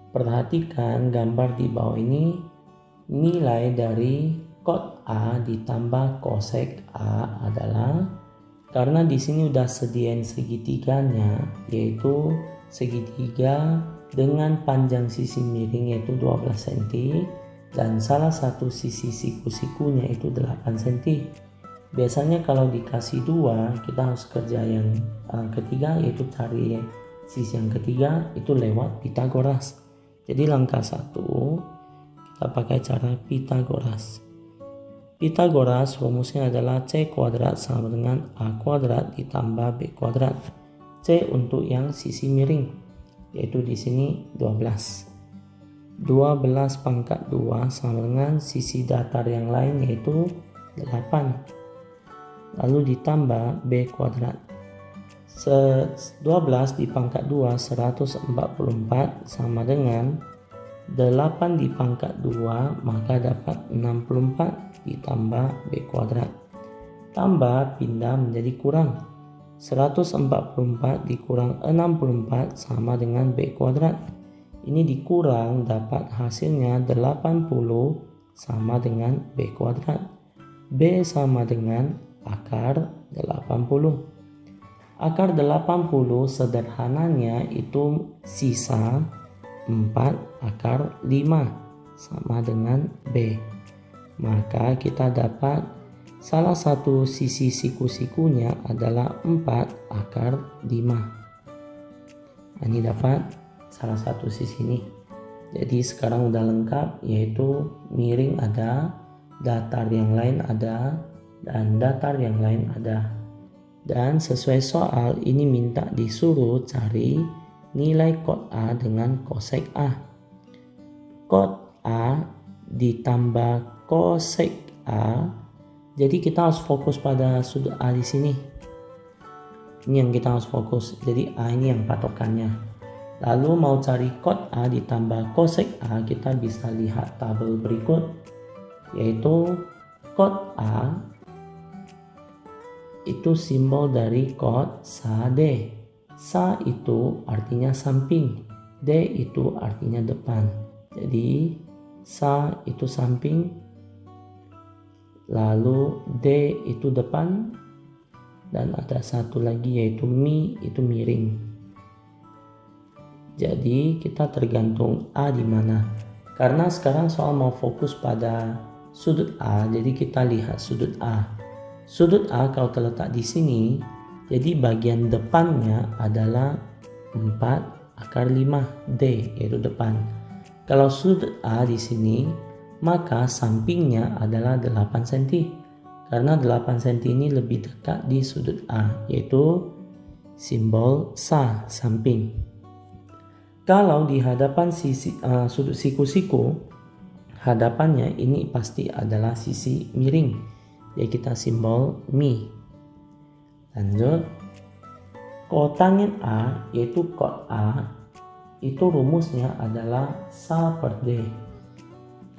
Perhatikan gambar di bawah ini, nilai dari kot A ditambah kosek A adalah, karena di sini udah sediain segitiganya, yaitu segitiga dengan panjang sisi miring yaitu 12 cm dan salah satu sisi siku-sikunya itu 8 cm. Biasanya kalau dikasih dua, kita harus kerja yang ketiga, yaitu cari sisi yang ketiga itu lewat Pitagoras. Jadi langkah 1 kita pakai cara Pitagoras. Pitagoras rumusnya adalah C kuadrat sama dengan A kuadrat ditambah B kuadrat. C untuk yang sisi miring, yaitu di sini 12. 12 pangkat 2 sama dengan sisi datar yang lain yaitu 8. Lalu ditambah B kuadrat. 12 dipangkat 2 144 sama dengan 8 dipangkat 2, maka dapat 64 ditambah B kuadrat. Tambah pindah menjadi kurang. 144 dikurang 64 sama dengan B kuadrat. Ini dikurang dapat hasilnya 80 sama dengan B kuadrat. B sama dengan akar 80. Akar 80 sederhananya itu sisa 4 akar 5 sama dengan B. Maka kita dapat salah satu sisi siku-sikunya adalah 4 akar 5. Ini dapat salah satu sisi ini. Jadi sekarang udah lengkap, yaitu miring ada, datar yang lain ada, dan datar yang lain ada. Dan sesuai soal ini minta disuruh cari nilai kot A dengan kosek A. Kot A ditambah kosek A. Jadi kita harus fokus pada sudut A di sini. Ini yang kita harus fokus. Jadi A ini yang patokannya. Lalu mau cari kot A ditambah kosek A, kita bisa lihat tabel berikut, yaitu kot A itu simbol dari kot sa D. Sa itu artinya samping, D itu artinya depan. Jadi sa itu samping, lalu D itu depan, dan ada satu lagi yaitu mi itu miring. Jadi kita tergantung A di mana. Karena sekarang soal mau fokus pada sudut A, jadi kita lihat sudut A. Sudut A kalau terletak di sini, jadi bagian depannya adalah 4 akar 5 D, yaitu depan. Kalau sudut A di sini, maka sampingnya adalah 8 cm. Karena 8 cm ini lebih dekat di sudut A, yaitu simbol sa, samping. Kalau di hadapan sudut siku-siku, hadapannya ini pasti adalah sisi miring. Jadi kita simbol mi. Lanjut, kotangit A yaitu kot A itu rumusnya adalah sa per D.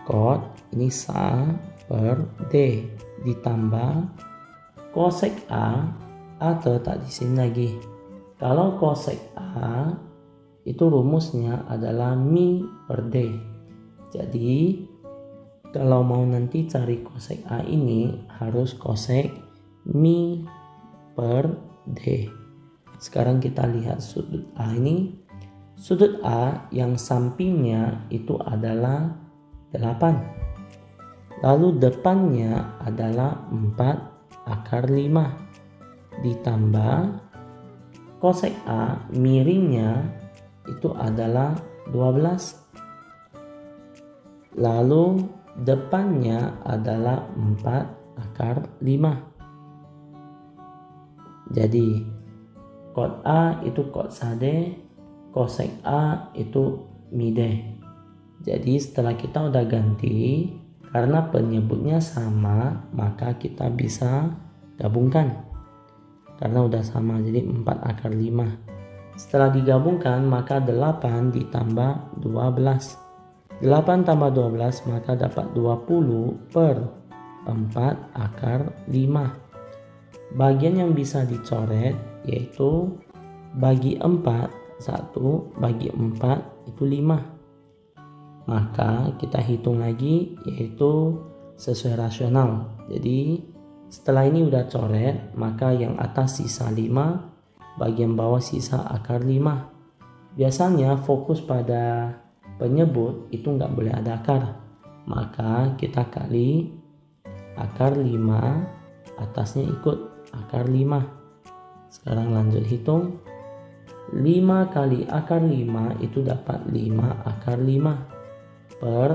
Kot ini sa per D ditambah kosek A terletak di sini lagi. Kalau kosek A itu rumusnya adalah mi per D. Jadi kalau mau nanti cari kosek A ini harus kosek mi per D. Sekarang kita lihat sudut A ini. Sudut A yang sampingnya itu adalah 8. Lalu depannya adalah 4 akar 5. Ditambah kosek A miringnya itu adalah 12. Lalu depannya adalah 4 akar 5. Jadi kot A itu kot sa D, kosek A itu mi D. Jadi setelah kita udah ganti, karena penyebutnya sama, maka kita bisa gabungkan. Karena udah sama, jadi 4 akar 5. Setelah digabungkan, maka 8 ditambah 12. 8 tambah 12 maka dapat 20 per 4 akar 5. Bagian yang bisa dicoret yaitu bagi 4, 1 bagi 4 itu 5. Maka kita hitung lagi yaitu sesuai rasional. Jadi setelah ini udah coret, maka yang atas sisa 5, bagian bawah sisa akar 5. Biasanya fokus pada penyebut itu nggak boleh ada akar. Maka kita kali akar 5, atasnya ikut akar 5. Sekarang lanjut hitung. 5 kali akar 5 itu dapat 5 akar 5 per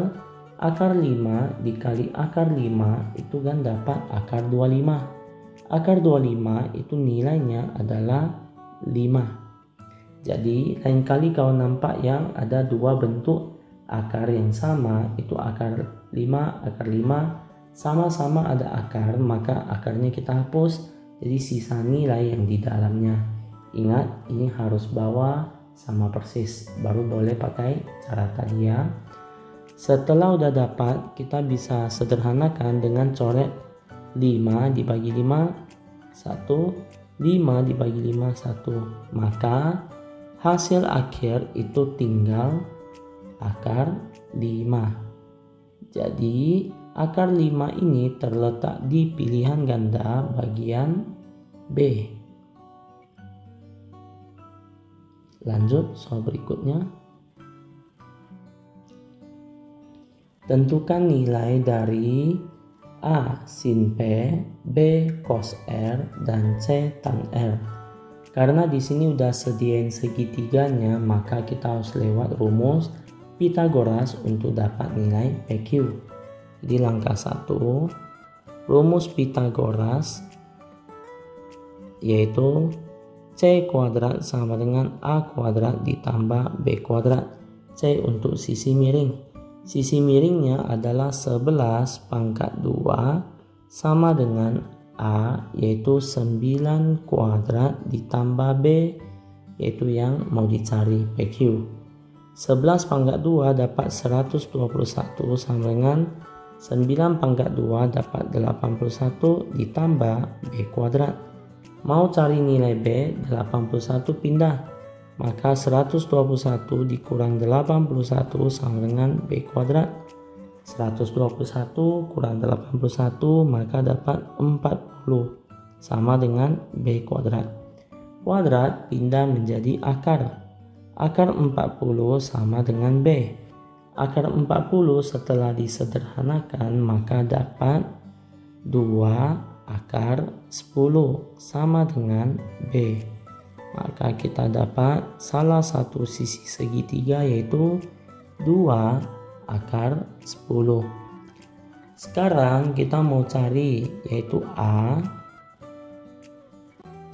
akar 5 dikali akar 5 itu kan dapat akar 25. Akar 25 itu nilainya adalah 5. Jadi lain kali kalau nampak yang ada dua bentuk akar yang sama, itu akar 5, akar 5 sama-sama ada akar, maka akarnya kita hapus. Jadi sisa nilai yang di dalamnya. Ingat, ini harus bawa sama persis, baru boleh pakai cara tadi ya. Setelah udah dapat, kita bisa sederhanakan dengan coret 5 dibagi 5, 1, 5 dibagi 5, 1. Maka hasil akhir itu tinggal akar 5. Jadi akar 5 ini terletak di pilihan ganda bagian B. Lanjut soal berikutnya. Tentukan nilai dari A sin P, B cos R, dan C tan R. Karena di sini udah sediain segitiganya, maka kita harus lewat rumus Pythagoras untuk dapat nilai PQ. Jadi langkah 1, rumus Pythagoras yaitu C kuadrat sama dengan A kuadrat ditambah B kuadrat. C untuk sisi miring. Sisi miringnya adalah 11 pangkat 2 sama dengan A yaitu 9 kuadrat ditambah B yaitu yang mau dicari PQ. 11 pangkat 2 dapat 121 sama dengan 9 pangkat 2 dapat 81 ditambah B kuadrat. Mau cari nilai B, 81 pindah. Maka 121 dikurang 81 sama dengan B kuadrat. 121 kurang 81 maka dapat 40 sama dengan B kuadrat. Kuadrat pindah menjadi akar. Akar 40 sama dengan B. Akar 40 setelah disederhanakan maka dapat 2 akar 10 sama dengan B. Maka kita dapat salah satu sisi segitiga yaitu 2 akar 10. Sekarang kita mau cari yaitu A,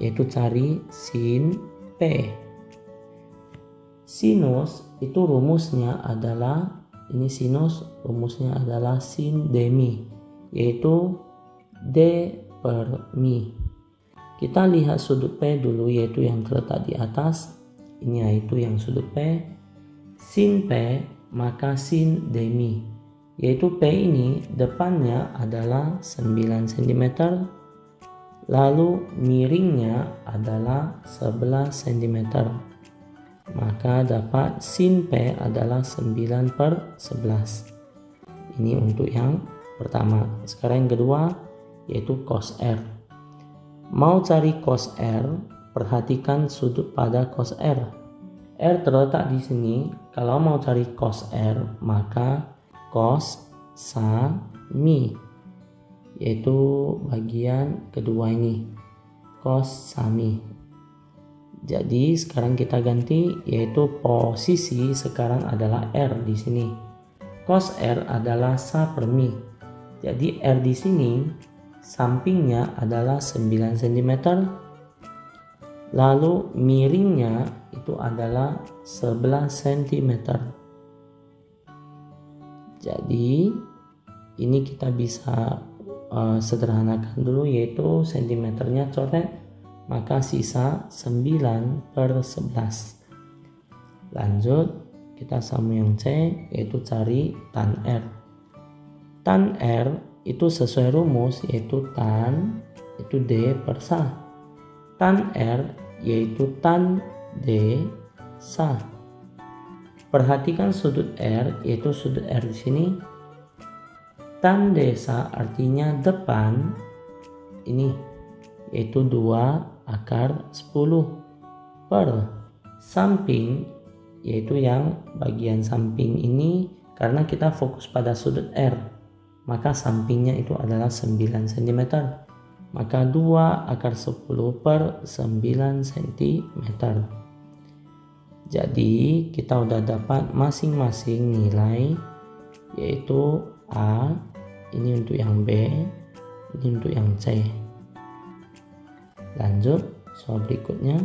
yaitu cari sin P. Sinus itu rumusnya adalah, ini sinus rumusnya adalah sin demi, yaitu D per mi. Kita lihat sudut P dulu yaitu yang terletak di atas, ini yaitu yang sudut P. Sin P maka sin demi, yaitu P ini depannya adalah 9 cm, lalu miringnya adalah 11 cm. Maka dapat sin P adalah 9 per 11. Ini untuk yang pertama. Sekarang yang kedua yaitu cos R. Mau cari cos R, perhatikan sudut pada cos R. R terletak di sini. Kalau mau cari cos R, maka cos sa mi, yaitu bagian kedua ini, cos sa mi. Jadi sekarang kita ganti, yaitu posisi sekarang adalah R di sini. Cos R adalah sa per mi. Jadi R di sini sampingnya adalah 9 cm. Lalu miringnya itu adalah 11 cm. Jadi ini kita bisa sederhanakan dulu, yaitu sentimeternya coret. Maka sisa 9 per 11. Lanjut kita sama yang C, yaitu cari tan R. Tan R itu sesuai rumus, yaitu tan itu D per sah. Tan R yaitu tan D sah. Perhatikan sudut R, yaitu sudut R di sini. Tan D sah artinya depan ini, yaitu 2 akar 10 per samping, yaitu yang bagian samping ini, karena kita fokus pada sudut R, maka sampingnya itu adalah 9 cm. Maka 2 akar 10 per 9 cm. Jadi kita udah dapat masing-masing nilai, yaitu A, ini untuk yang B, ini untuk yang C. Lanjut soal berikutnya.